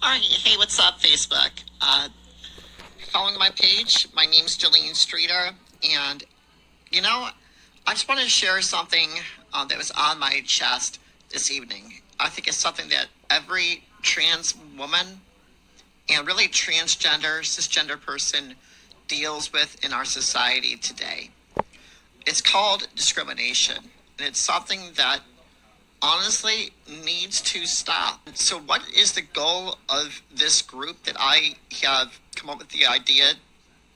Alright, hey, what's up, Facebook? Following my page, my name's Jolene Streeter, and I just want to share something that was on my chest this evening. I think it's something that every trans woman and really transgender, cisgender person deals with in our society today. It's called discrimination, and it's something that honestly needs to stop. So what is the goal of this group that I have come up with the idea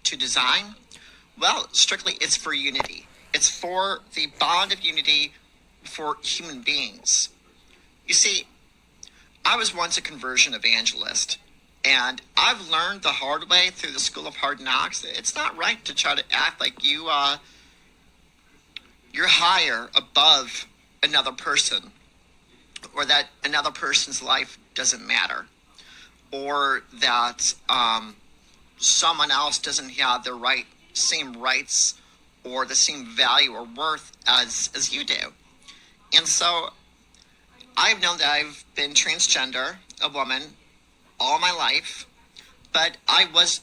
to design? Well, strictly it's for unity. It's for the bond of unity for human beings. You see, I was once a conversion evangelist, and I've learned the hard way through the School of Hard Knocks. It's not right to try to act like you're higher above another person, or that another person's life doesn't matter, or that someone else doesn't have the same rights or the same value or worth as you do. And so I've known that I've been transgender, a woman, all my life, but I was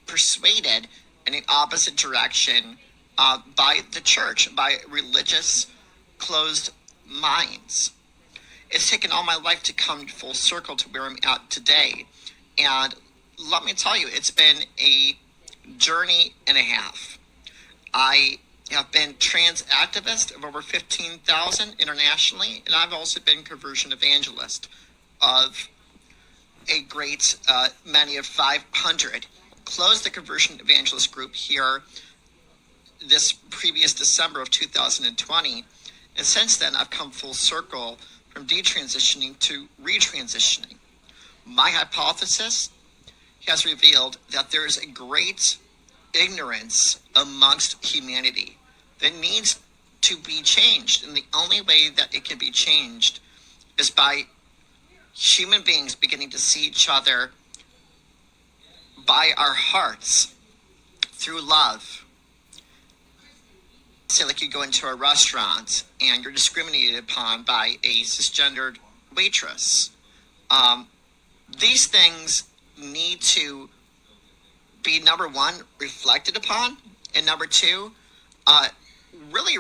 persuaded in the opposite direction by the church, by religious closed minds. It's taken all my life to come full circle to where I'm at today. And let me tell you, it's been a journey and a half. I have been trans activist of over 15,000 internationally, and I've also been conversion evangelist of a great many of 500. Closed the conversion evangelist group here this previous December of 2020. And since then, I've come full circle from detransitioning to retransitioning. My hypothesis has revealed that there is a great ignorance amongst humanity that needs to be changed. And the only way that it can be changed is by human beings beginning to see each other by our hearts through love. Say, like, you go into a restaurant and you're discriminated upon by a cisgendered waitress. These things need to be, number one, reflected upon, and number two, really,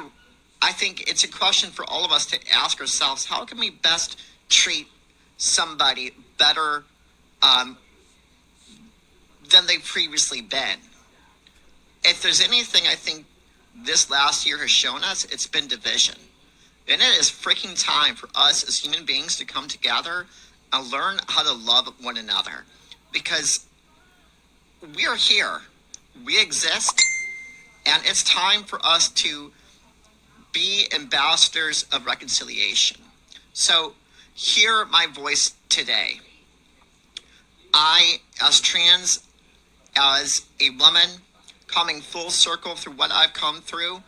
I think it's a question for all of us to ask ourselves: how can we best treat somebody better than they've previously been? If there's anything I think this last year has shown us, it's been division. And it is freaking time for us as human beings to come together and learn how to love one another. Because we are here, we exist, and it's time for us to be ambassadors of reconciliation. So hear my voice today. I, as trans, as a woman, coming full circle through what I've come through,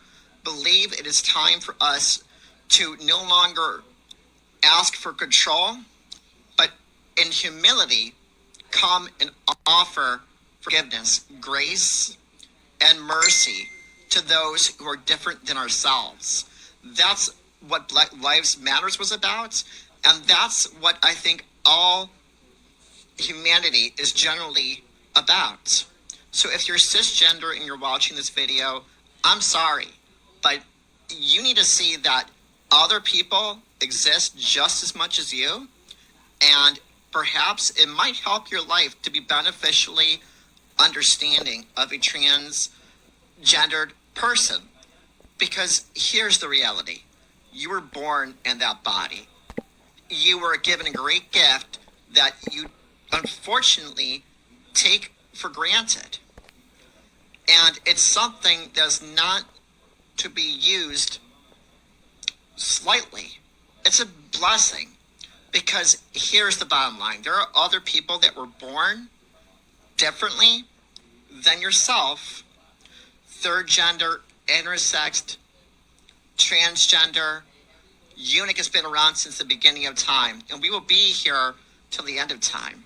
believe it is time for us to no longer ask for control, but in humility come and offer forgiveness, grace, and mercy to those who are different than ourselves. That's what Black Lives Matters was about, and that's what I think all humanity is generally about. So if you're cisgender and you're watching this video, I'm sorry, but you need to see that other people exist just as much as you, and perhaps it might help your life to be beneficially understanding of a transgendered person. Because here's the reality: you were born in that body. You were given a great gift that you unfortunately take for granted. And it's something that's not to be used slightly. It's a blessing, because here's the bottom line: there are other people that were born differently than yourself, third gender, intersexed, transgender. Eunuch has been around since the beginning of time, and we will be here till the end of time.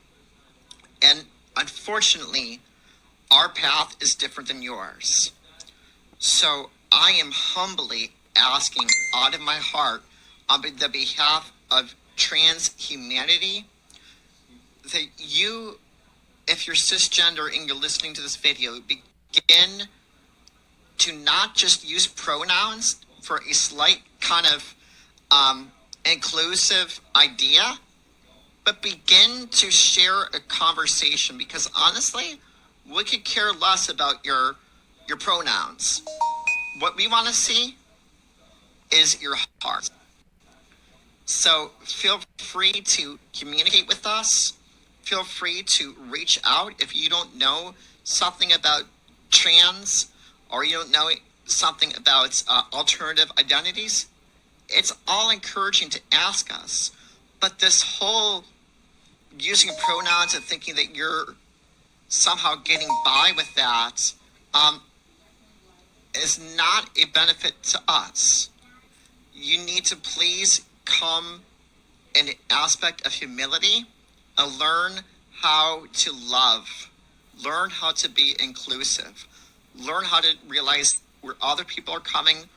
And unfortunately, our path is different than yours. So I am humbly asking out of my heart, on the behalf of trans humanity, that you, if you're cisgender and you're listening to this video, begin to not just use pronouns for a slight kind of inclusive idea, but begin to share a conversation, because honestly, we could care less about your pronouns. What we want to see is your heart. So feel free to communicate with us. Feel free to reach out if you don't know something about trans, or you don't know something about alternative identities. It's all encouraging to ask us. But this whole using pronouns and thinking that you're somehow getting by with that is not a benefit to us. You need to please come in an aspect of humility and learn how to love, learn how to be inclusive, learn how to realize where other people are coming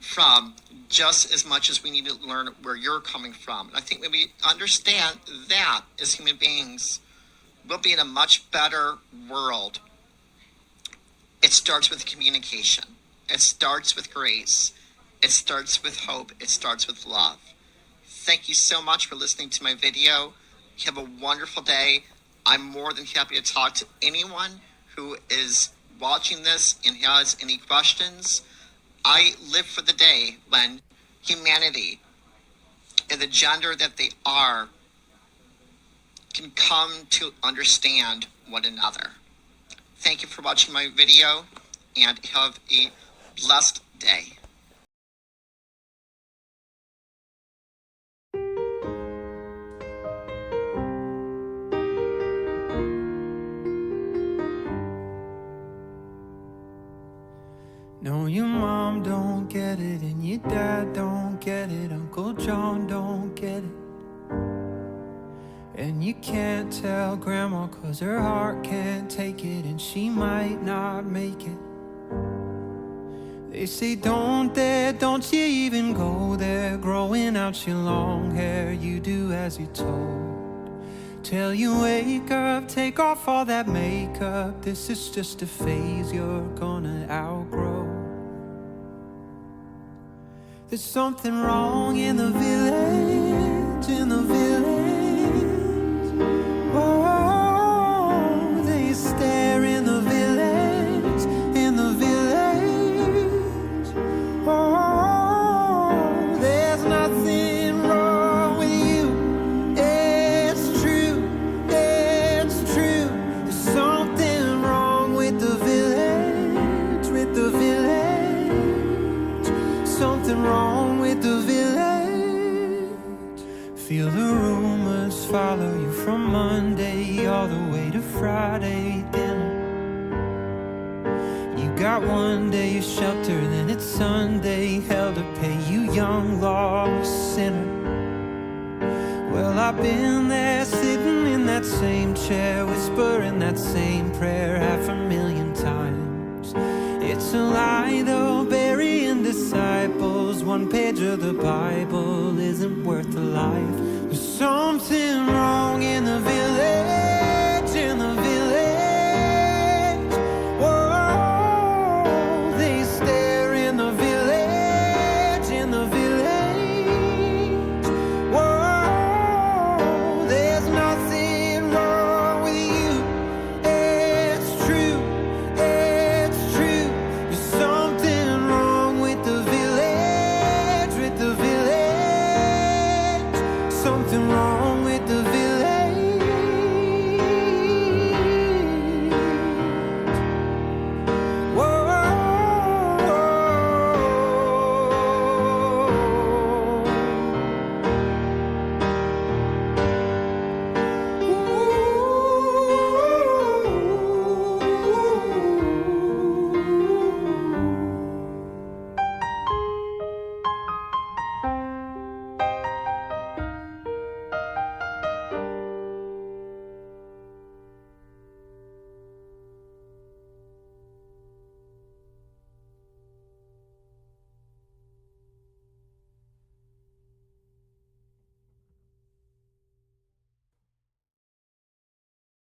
from just as much as we need to learn where you're coming from. And I think when we understand that as human beings, we'll be in a much better world. It starts with communication. It starts with grace. It starts with hope. It starts with love. Thank you so much for listening to my video. Have a wonderful day. I'm more than happy to talk to anyone who is watching this and has any questions. I live for the day when humanity and the gender that they are can come to understand one another. Thank you for watching my video, and have a blessed day. No, your mom don't get it, and your dad don't get it, Uncle John don't get it. And you can't tell Grandma 'cause her heart can't take it, and she might not make it. They say don't dare, don't you even go there, growing out your long hair, you do as you're told. Till you wake up, take off all that makeup, this is just a phase you're gonna outgrow. There's something wrong in the village, in the village. Oh, they stare in the village, in the village. Oh, there's nothing wrong with you. It's true, it's true. There's something wrong with the village, with the village. Something wrong with the village. Feel the rumors follow you from Monday all the way to Friday dinner. You got one day of shelter, then it's Sunday hell to pay, you young lost sinner. Well, I've been there sitting in that same chair, whispering that same prayer 500,000 times. It's a lie though, burying disciples. One page of the Bible isn't worth a life. There's something wrong